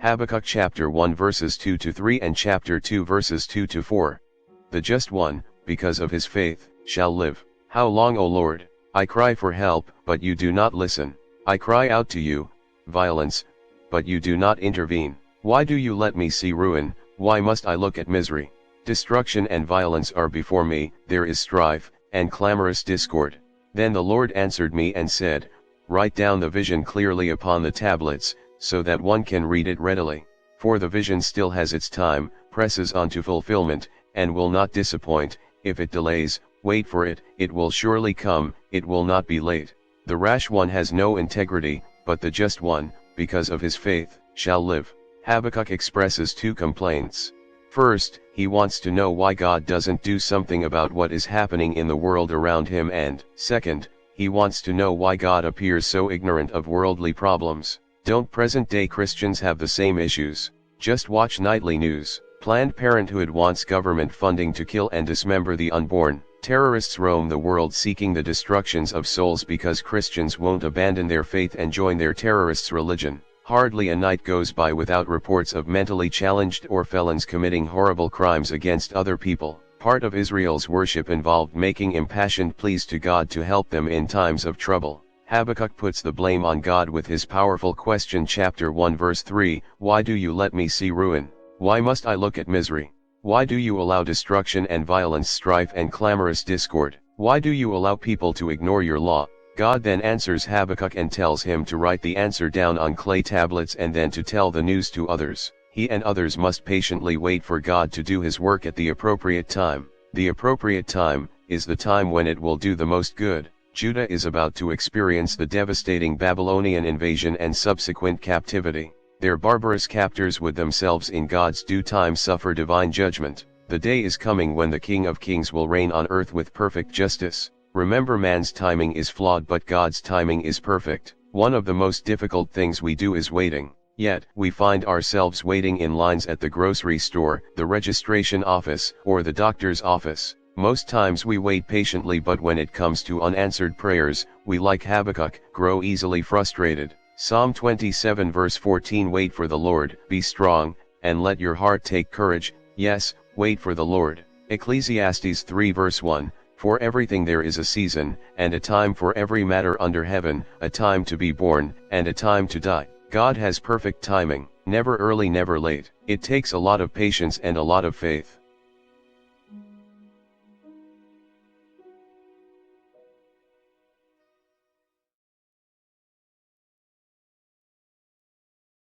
Habakkuk chapter 1 verses 2 to 3 and chapter 2 verses 2 to 4. The just one, because of his faith, shall live. How long, O Lord? I cry for help, but you do not listen. I cry out to you, violence, but you do not intervene. Why do you let me see ruin? Why must I look at misery? Destruction and violence are before me, there is strife, and clamorous discord. Then the Lord answered me and said, write down the vision clearly upon the tablets, so that one can read it readily. For the vision still has its time, presses on to fulfillment, and will not disappoint. If it delays, wait for it, it will surely come, it will not be late. The rash one has no integrity, but the just one, because of his faith, shall live. Habakkuk expresses two complaints. First, he wants to know why God doesn't do something about what is happening in the world around him, and second, he wants to know why God appears so ignorant of worldly problems. Don't present-day Christians have the same issues? Just watch nightly news. Planned Parenthood wants government funding to kill and dismember the unborn. Terrorists roam the world seeking the destructions of souls because Christians won't abandon their faith and join their terrorists' religion. Hardly a night goes by without reports of mentally challenged or felons committing horrible crimes against other people. Part of Israel's worship involved making impassioned pleas to God to help them in times of trouble. Habakkuk puts the blame on God with his powerful question. Chapter 1 verse 3, why do you let me see ruin? Why must I look at misery? Why do you allow destruction and violence, strife and clamorous discord? Why do you allow people to ignore your law? God then answers Habakkuk and tells him to write the answer down on clay tablets and then to tell the news to others. He and others must patiently wait for God to do his work at the appropriate time. The appropriate time is the time when it will do the most good. Judah is about to experience the devastating Babylonian invasion and subsequent captivity. Their barbarous captors would themselves in God's due time suffer divine judgment. The day is coming when the King of Kings will reign on earth with perfect justice. Remember, man's timing is flawed but God's timing is perfect. One of the most difficult things we do is waiting. Yet, we find ourselves waiting in lines at the grocery store, the registration office, or the doctor's office. Most times we wait patiently, but when it comes to unanswered prayers, we, like Habakkuk, grow easily frustrated. Psalm 27 verse 14, wait for the Lord, be strong, and let your heart take courage, yes, wait for the Lord. Ecclesiastes 3 verse 1, for everything there is a season, and a time for every matter under heaven, a time to be born, and a time to die. God has perfect timing, never early, never late. It takes a lot of patience and a lot of faith.